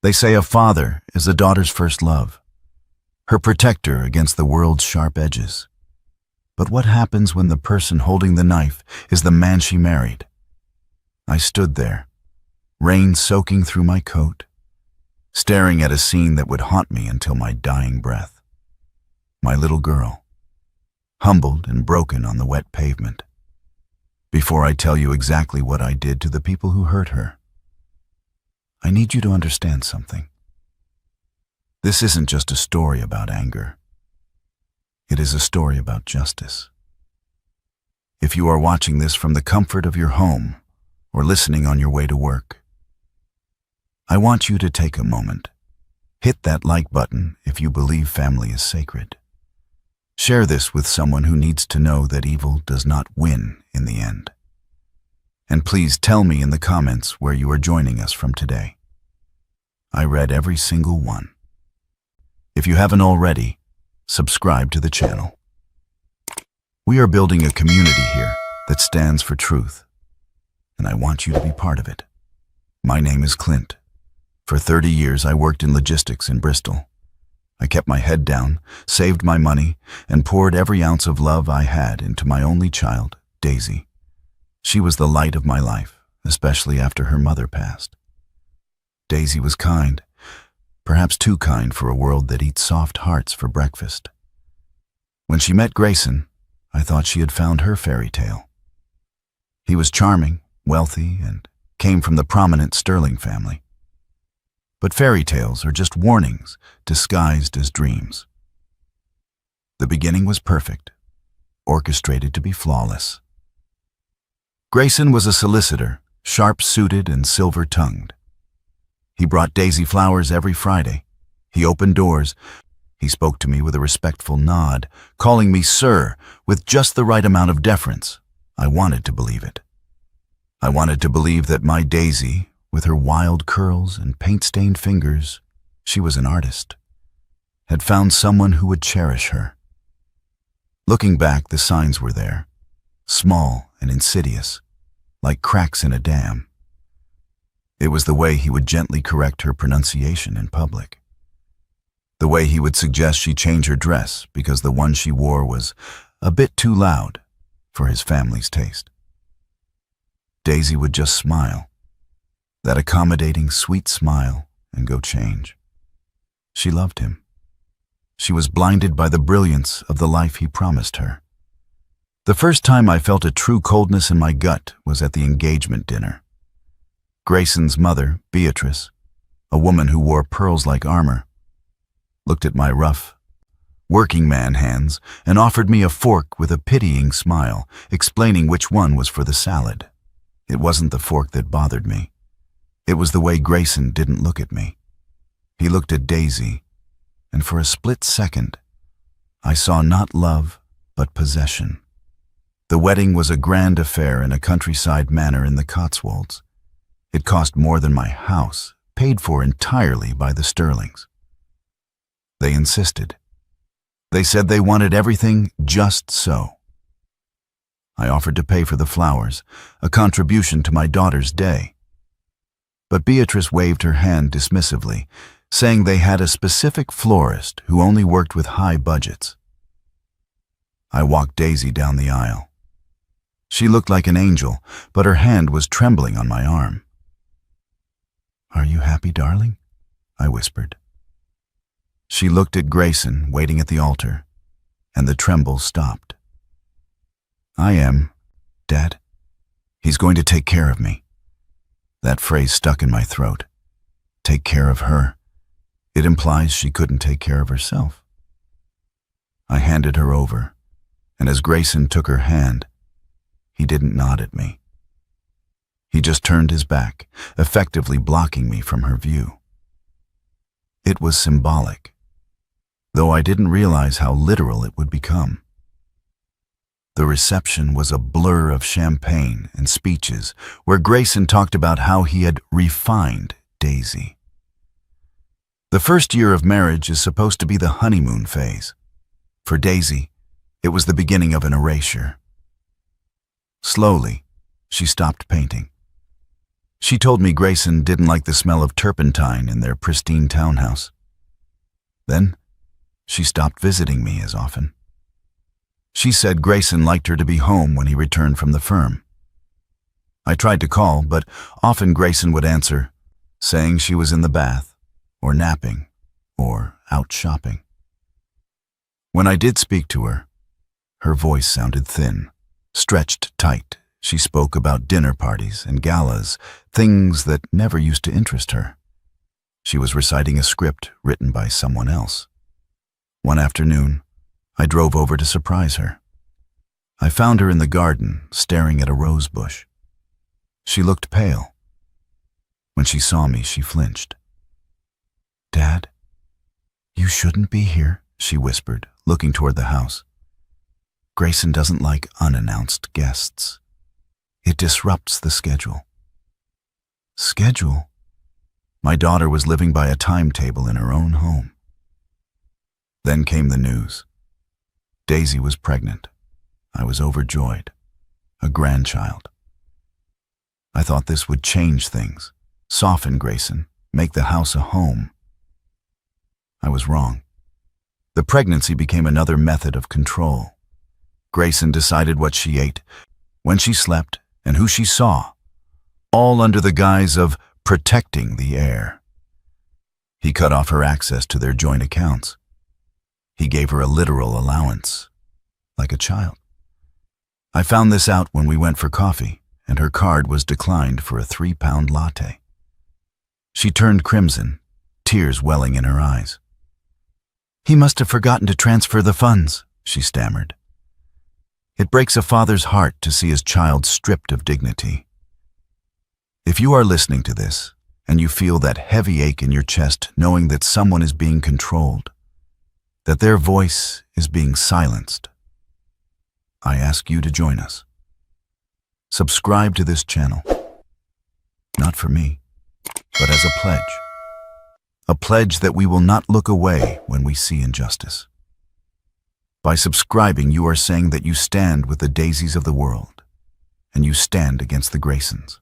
They say a father is a daughter's first love, her protector against the world's sharp edges. But what happens when the person holding the knife is the man she married? I stood there, rain soaking through my coat, staring at a scene that would haunt me until my dying breath. My little girl, humbled and broken on the wet pavement. Before I tell you exactly what I did to the people who hurt her, I need you to understand something. This isn't just a story about anger. It is a story about justice. If you are watching this from the comfort of your home or listening on your way to work, I want you to take a moment. Hit that like button if you believe family is sacred. Share this with someone who needs to know that evil does not win in the end. And please tell me in the comments where you are joining us from today. I read every single one. If you haven't already, subscribe to the channel. We are building a community here that stands for truth, and I want you to be part of it. My name is Clint. For 30 years, I worked in logistics in Bristol. I kept my head down, saved my money, and poured every ounce of love I had into my only child, Daisy. She was the light of my life, especially after her mother passed. Daisy was kind, perhaps too kind for a world that eats soft hearts for breakfast. When she met Grayson, I thought she had found her fairy tale. He was charming, wealthy, and came from the prominent Sterling family. But fairy tales are just warnings disguised as dreams. The beginning was perfect, orchestrated to be flawless. Grayson was a solicitor, sharp-suited and silver-tongued. He brought Daisy flowers every Friday. He opened doors. He spoke to me with a respectful nod, calling me sir with just the right amount of deference. I wanted to believe it. I wanted to believe that my Daisy, with her wild curls and paint-stained fingers, she was an artist, had found someone who would cherish her. Looking back, the signs were there, small and insidious, like cracks in a dam. It was the way he would gently correct her pronunciation in public. The way he would suggest she change her dress because the one she wore was a bit too loud for his family's taste. Daisy would just smile, that accommodating, sweet smile, and go change. She loved him. She was blinded by the brilliance of the life he promised her. The first time I felt a true coldness in my gut was at the engagement dinner. Grayson's mother, Beatrice, a woman who wore pearls like armor, looked at my rough, working man hands and offered me a fork with a pitying smile, explaining which one was for the salad. It wasn't the fork that bothered me. It was the way Grayson didn't look at me. He looked at Daisy, and for a split second, I saw not love, but possession. The wedding was a grand affair in a countryside manor in the Cotswolds. It cost more than my house, paid for entirely by the Sterlings. They insisted. They said they wanted everything just so. I offered to pay for the flowers, a contribution to my daughter's day. But Beatrice waved her hand dismissively, saying they had a specific florist who only worked with high budgets. I walked Daisy down the aisle. She looked like an angel, but her hand was trembling on my arm. "Are you happy, darling?" I whispered. She looked at Grayson waiting at the altar, and the tremble stopped. "I am, Dad. He's going to take care of me." That phrase stuck in my throat. Take care of her. It implies she couldn't take care of herself. I handed her over, and as Grayson took her hand, he didn't nod at me. He just turned his back, effectively blocking me from her view. It was symbolic, though I didn't realize how literal it would become. The reception was a blur of champagne and speeches where Grayson talked about how he had refined Daisy. The first year of marriage is supposed to be the honeymoon phase. For Daisy, it was the beginning of an erasure. Slowly, she stopped painting. She told me Grayson didn't like the smell of turpentine in their pristine townhouse. Then, she stopped visiting me as often. She said Grayson liked her to be home when he returned from the firm. I tried to call, but often Grayson would answer, saying she was in the bath, or napping, or out shopping. When I did speak to her, her voice sounded thin, stretched tight. She spoke about dinner parties and galas, things that never used to interest her. She was reciting a script written by someone else. One afternoon, I drove over to surprise her. I found her in the garden, staring at a rose bush. She looked pale. When she saw me, she flinched. "Dad, you shouldn't be here," she whispered, looking toward the house. "Grayson doesn't like unannounced guests. It disrupts the schedule." Schedule? My daughter was living by a timetable in her own home. Then came the news. Daisy was pregnant. I was overjoyed. A grandchild. I thought this would change things, soften Grayson, make the house a home. I was wrong. The pregnancy became another method of control. Grayson decided what she ate, when she slept, and who she saw, all under the guise of protecting the heir. He cut off her access to their joint accounts. He gave her a literal allowance, like a child. I found this out when we went for coffee, and her card was declined for a 3-pound latte. She turned crimson, tears welling in her eyes. "He must have forgotten to transfer the funds," she stammered. It breaks a father's heart to see his child stripped of dignity. If you are listening to this, and you feel that heavy ache in your chest knowing that someone is being controlled, that their voice is being silenced, I ask you to join us. Subscribe to this channel, not for me, but as a pledge. A pledge that we will not look away when we see injustice. By subscribing, you are saying that you stand with the Daisies of the world, and you stand against the Graysons.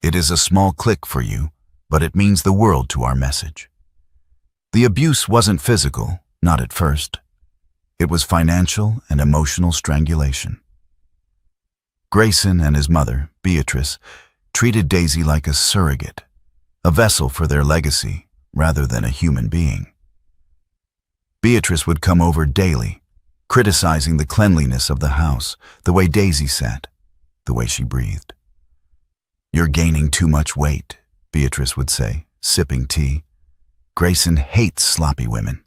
It is a small click for you, but it means the world to our message. The abuse wasn't physical, not at first. It was financial and emotional strangulation. Grayson and his mother, Beatrice, treated Daisy like a surrogate, a vessel for their legacy rather than a human being. Beatrice would come over daily, criticizing the cleanliness of the house, the way Daisy sat, the way she breathed. "You're gaining too much weight," Beatrice would say, sipping tea. "Grayson hates sloppy women."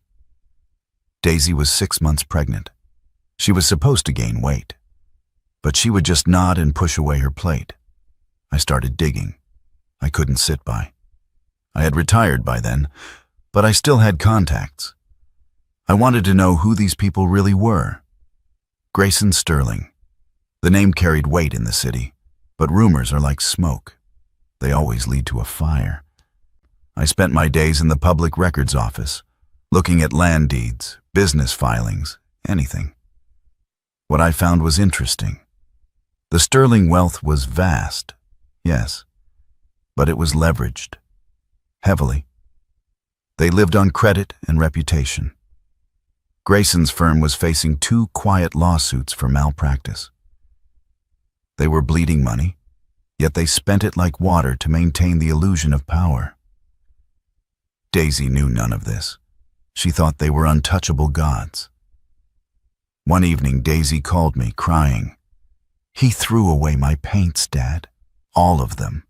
Daisy was 6 months pregnant. She was supposed to gain weight, but she would just nod and push away her plate. I started digging. I couldn't sit by. I had retired by then, but I still had contacts. I wanted to know who these people really were. Grayson Sterling. The name carried weight in the city, but rumors are like smoke. They always lead to a fire. I spent my days in the public records office, looking at land deeds, business filings, anything. What I found was interesting. The Sterling wealth was vast, yes, but it was leveraged, heavily. They lived on credit and reputation. Grayson's firm was facing 2 quiet lawsuits for malpractice. They were bleeding money, yet they spent it like water to maintain the illusion of power. Daisy knew none of this. She thought they were untouchable gods. One evening, Daisy called me, crying. "He threw away my paints, Dad. All of them.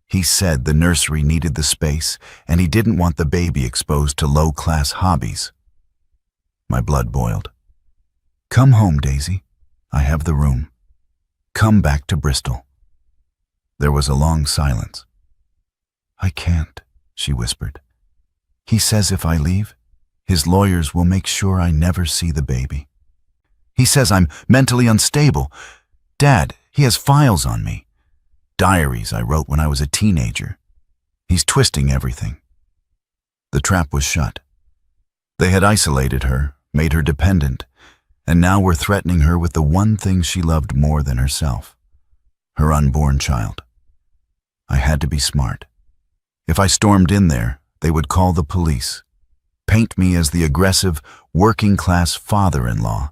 He said the nursery needed the space, and he didn't want the baby exposed to low-class hobbies." My blood boiled. "Come home, Daisy. I have the room. Come back to Bristol." There was a long silence. "I can't," she whispered. "He says if I leave, his lawyers will make sure I never see the baby. He says I'm mentally unstable. Dad, he has files on me. Diaries I wrote when I was a teenager. He's twisting everything." The trap was shut. They had isolated her, made her dependent, and now were threatening her with the one thing she loved more than herself, her unborn child. I had to be smart. If I stormed in there, they would call the police, paint me as the aggressive, working-class father-in-law,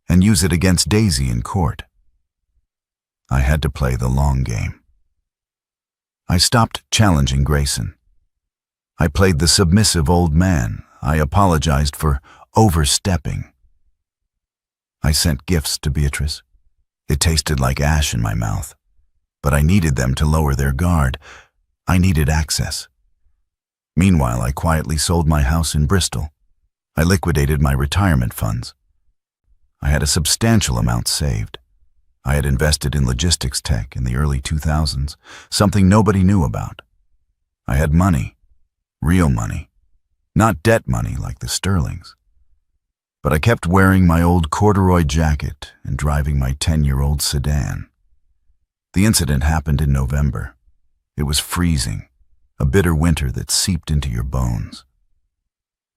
and use it against Daisy in court. I had to play the long game. I stopped challenging Grayson. I played the submissive old man. I apologized for overstepping. I sent gifts to Beatrice. It tasted like ash in my mouth, but I needed them to lower their guard. I needed access. Meanwhile, I quietly sold my house in Bristol. I liquidated my retirement funds. I had a substantial amount saved. I had invested in logistics tech in the early 2000s, something nobody knew about. I had money, real money, not debt money like the Sterlings. But I kept wearing my old corduroy jacket and driving my 10-year-old sedan. The incident happened in November. It was freezing, a bitter winter that seeped into your bones.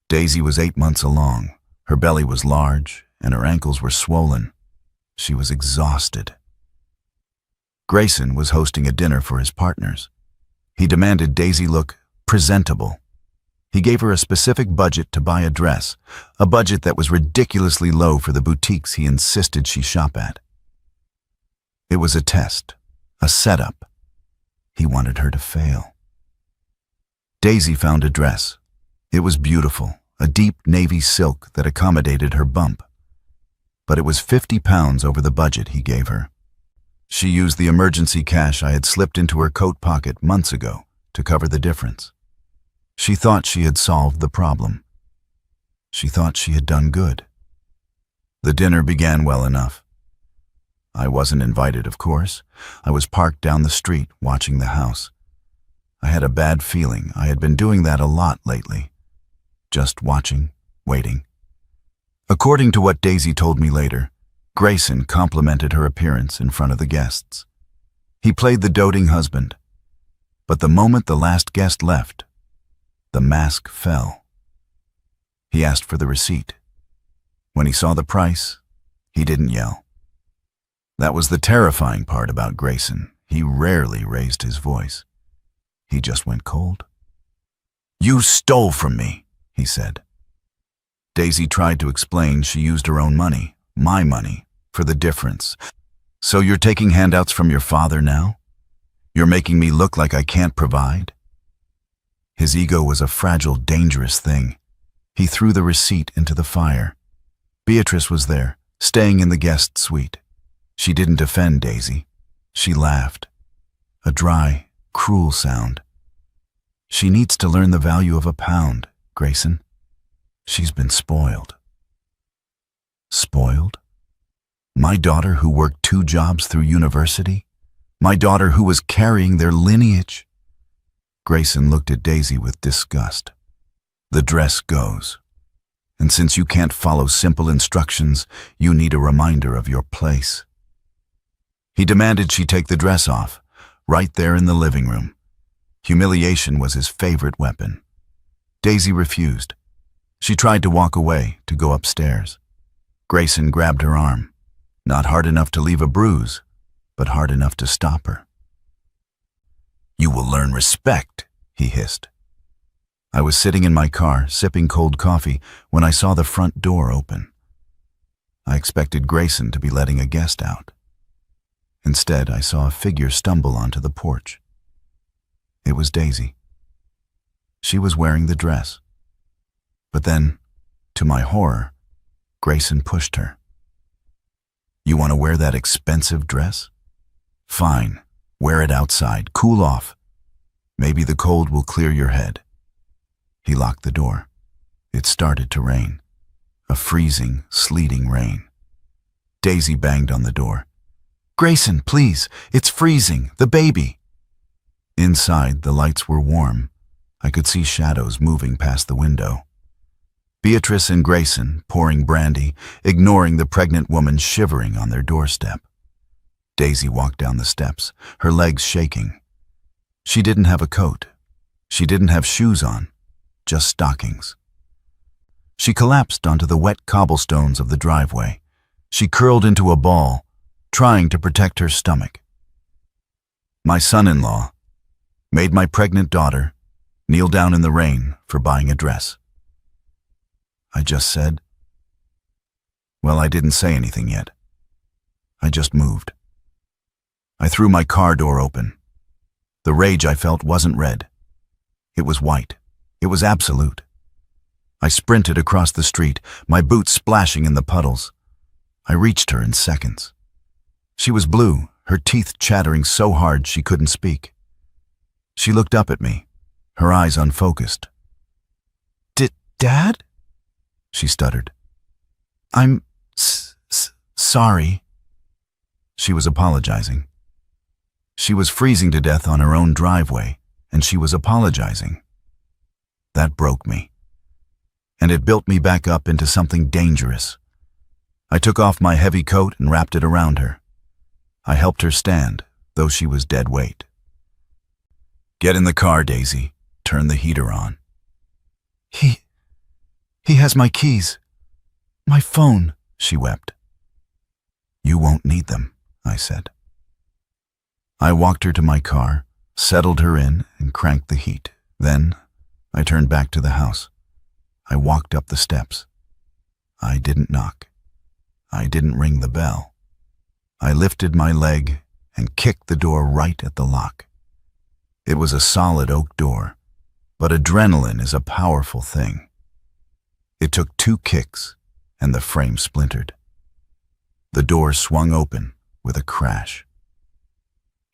Daisy was 8 months along. Her belly was large, and her ankles were swollen. She was exhausted. Grayson was hosting a dinner for his partners. He demanded Daisy look presentable. He gave her a specific budget to buy a dress, a budget that was ridiculously low for the boutiques he insisted she shop at. It was a test, a setup. He wanted her to fail. Daisy found a dress. It was beautiful, a deep navy silk that accommodated her bump. But it was 50 pounds over the budget he gave her. She used the emergency cash I had slipped into her coat pocket months ago to cover the difference. She thought she had solved the problem. She thought she had done good. The dinner began well enough. I wasn't invited, of course. I was parked down the street watching the house. I had a bad feeling. I had been doing that a lot lately. Just watching, waiting. According to what Daisy told me later, Grayson complimented her appearance in front of the guests. He played the doting husband. But the moment the last guest left, the mask fell. He asked for the receipt. When he saw the price, he didn't yell. That was the terrifying part about Grayson. He rarely raised his voice. He just went cold. "You stole from me," he said. Daisy tried to explain she used her own money, my money, for the difference. "So you're taking handouts from your father now? You're making me look like I can't provide?" His ego was a fragile, dangerous thing. He threw the receipt into the fire. Beatrice was there, staying in the guest suite. She didn't defend Daisy. She laughed. A dry, cruel sound. "She needs to learn the value of a pound, Grayson. She's been spoiled." Spoiled? My daughter who worked 2 jobs through university? My daughter who was carrying their lineage? Grayson looked at Daisy with disgust. "The dress goes. And since you can't follow simple instructions, you need a reminder of your place." He demanded she take the dress off, right there in the living room. Humiliation was his favorite weapon. Daisy refused. She tried to walk away, to go upstairs. Grayson grabbed her arm, not hard enough to leave a bruise, but hard enough to stop her. "You will learn respect," he hissed. I was sitting in my car, sipping cold coffee, when I saw the front door open. I expected Grayson to be letting a guest out. Instead, I saw a figure stumble onto the porch. It was Daisy. She was wearing the dress. But then, to my horror, Grayson pushed her. "You want to wear that expensive dress? Fine, wear it outside, cool off. Maybe the cold will clear your head." He locked the door. It started to rain. A freezing, sleeting rain. Daisy banged on the door. "Grayson, please, it's freezing, the baby." Inside, the lights were warm. I could see shadows moving past the window. Beatrice and Grayson, pouring brandy, ignoring the pregnant woman shivering on their doorstep. Daisy walked down the steps, her legs shaking. She didn't have a coat. She didn't have shoes on, just stockings. She collapsed onto the wet cobblestones of the driveway. She curled into a ball, trying to protect her stomach. My son-in-law, Made my pregnant daughter kneel down in the rain for buying a dress. I just said, well, I didn't say anything yet. I just moved. I threw my car door open. The rage I felt wasn't red. It was white. It was absolute. I sprinted across the street, my boots splashing in the puddles. I reached her in seconds. She was blue, her teeth chattering so hard she couldn't speak. She looked up at me, her eyes unfocused. Dad? She stuttered. I'm sorry. She was apologizing. She was freezing to death on her own driveway, and she was apologizing. That broke me. And it built me back up into something dangerous. I took off my heavy coat and wrapped it around her. I helped her stand, though she was dead weight. Get in the car, Daisy. Turn the heater on. He has my keys. My phone, she wept. You won't need them, I said. I walked her to my car, settled her in, and cranked the heat. Then I turned back to the house. I walked up the steps. I didn't knock. I didn't ring the bell. I lifted my leg and kicked the door right at the lock. It was a solid oak door, but adrenaline is a powerful thing. It took 2 kicks, and the frame splintered. The door swung open with a crash.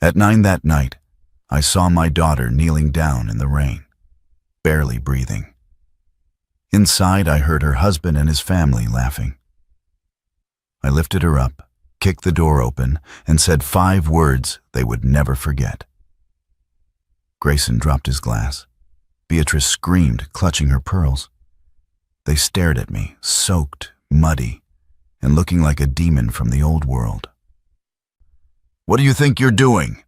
At 9 that night, I saw my daughter kneeling down in the rain, barely breathing. Inside, I heard her husband and his family laughing. I lifted her up, kicked the door open, and said 5 words they would never forget. Grayson dropped his glass. Beatrice screamed, clutching her pearls. They stared at me, soaked, muddy, and looking like a demon from the old world. What do you think you're doing?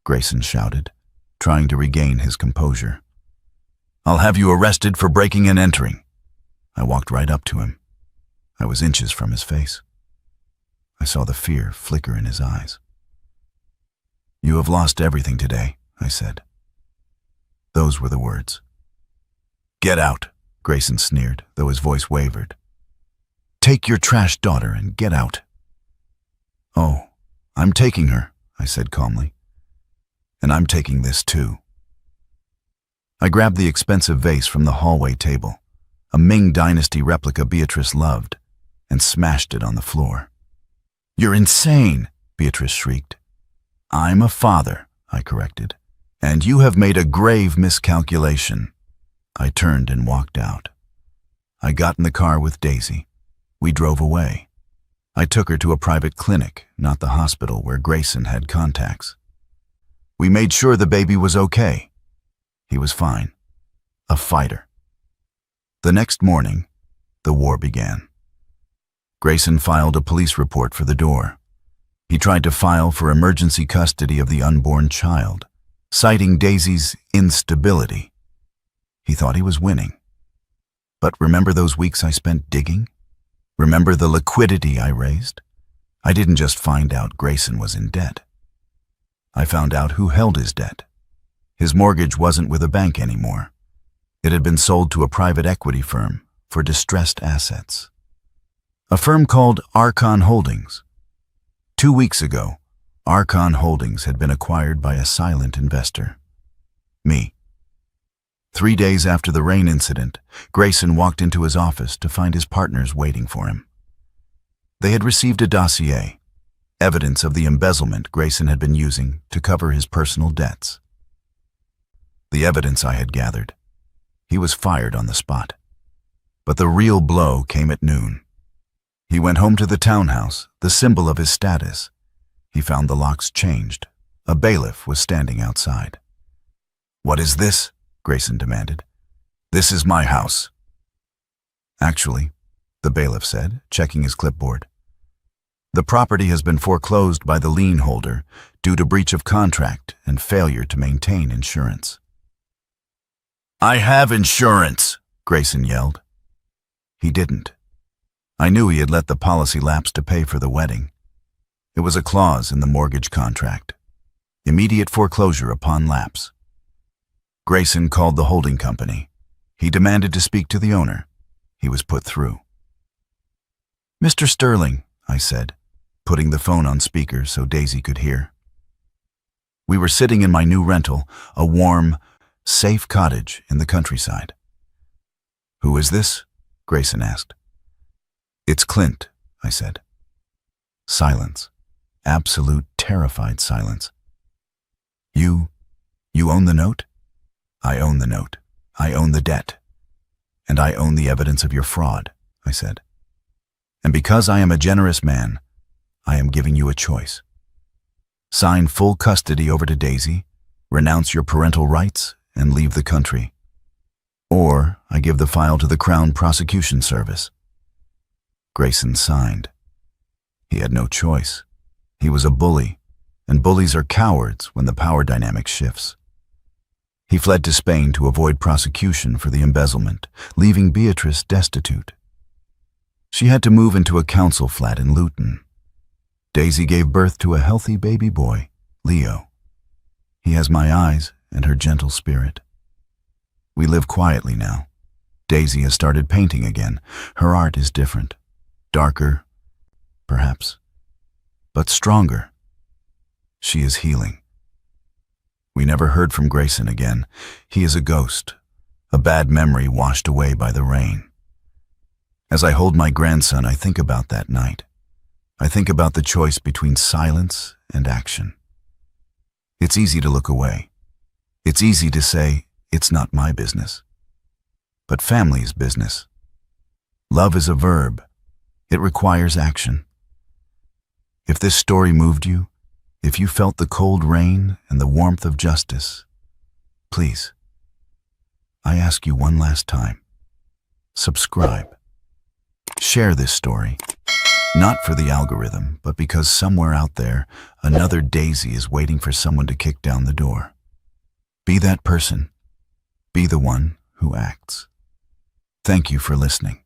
Grayson shouted, trying to regain his composure. I'll have you arrested for breaking and entering. I walked right up to him. I was inches from his face. I saw the fear flicker in his eyes. You have lost everything today, I said. Those were the words. Get out, Grayson sneered, though his voice wavered. Take your trash daughter and get out. Oh, I'm taking her, I said calmly. And I'm taking this too. I grabbed the expensive vase from the hallway table, a Ming Dynasty replica Beatrice loved, and smashed it on the floor. You're insane, Beatrice shrieked. I'm a father, I corrected, and you have made a grave miscalculation. I turned and walked out. I got in the car with Daisy. We drove away. I took her to a private clinic, not the hospital where Grayson had contacts. We made sure the baby was okay. He was fine. A fighter. The next morning, the war began. Grayson filed a police report for the door. He tried to file for emergency custody of the unborn child, citing Daisy's instability. He thought he was winning. But remember those weeks I spent digging? Remember the liquidity I raised? I didn't just find out Grayson was in debt. I found out who held his debt. His mortgage wasn't with a bank anymore. It had been sold to a private equity firm for distressed assets. A firm called Archon Holdings. 2 weeks ago, Archon Holdings had been acquired by a silent investor. Me. 3 days after the rain incident, Grayson walked into his office to find his partners waiting for him. They had received a dossier, evidence of the embezzlement Grayson had been using to cover his personal debts. The evidence I had gathered. He was fired on the spot. But the real blow came at noon. He went home to the townhouse, the symbol of his status. He found the locks changed. A bailiff was standing outside. What is this? Grayson demanded. This is my house. Actually, the bailiff said, checking his clipboard. The property has been foreclosed by the lien holder due to breach of contract and failure to maintain insurance. I have insurance, Grayson yelled. He didn't. I knew he had let the policy lapse to pay for the wedding. It was a clause in the mortgage contract. Immediate foreclosure upon lapse. Grayson called the holding company. He demanded to speak to the owner. He was put through. "Mr. Sterling," I said, putting the phone on speaker so Daisy could hear. We were sitting in my new rental, a warm, safe cottage in the countryside. "Who is this?" Grayson asked. "It's Clint," I said. Silence. Absolute terrified silence. You own the note?" "I own the note. I own the debt. And I own the evidence of your fraud," I said. "And because I am a generous man, I am giving you a choice. Sign full custody over to Daisy, renounce your parental rights, and leave the country. Or I give the file to the Crown Prosecution Service." Grayson signed. He had no choice. He was a bully, and bullies are cowards when the power dynamic shifts. He fled to Spain to avoid prosecution for the embezzlement, leaving Beatrice destitute. She had to move into a council flat in Luton. Daisy gave birth to a healthy baby boy, Leo. He has my eyes and her gentle spirit. We live quietly now. Daisy has started painting again. Her art is different. Darker, perhaps, but stronger. She is healing. We never heard from Grayson again. He is a ghost, a bad memory washed away by the rain. As I hold my grandson, I think about that night. I think about the choice between silence and action. It's easy to look away. It's easy to say, "It's not my business." But family is business. Love is a verb. It requires action. If this story moved you, if you felt the cold rain and the warmth of justice, please, I ask you one last time, subscribe. Share this story, not for the algorithm, but because somewhere out there, another Daisy is waiting for someone to kick down the door. Be that person. Be the one who acts. Thank you for listening.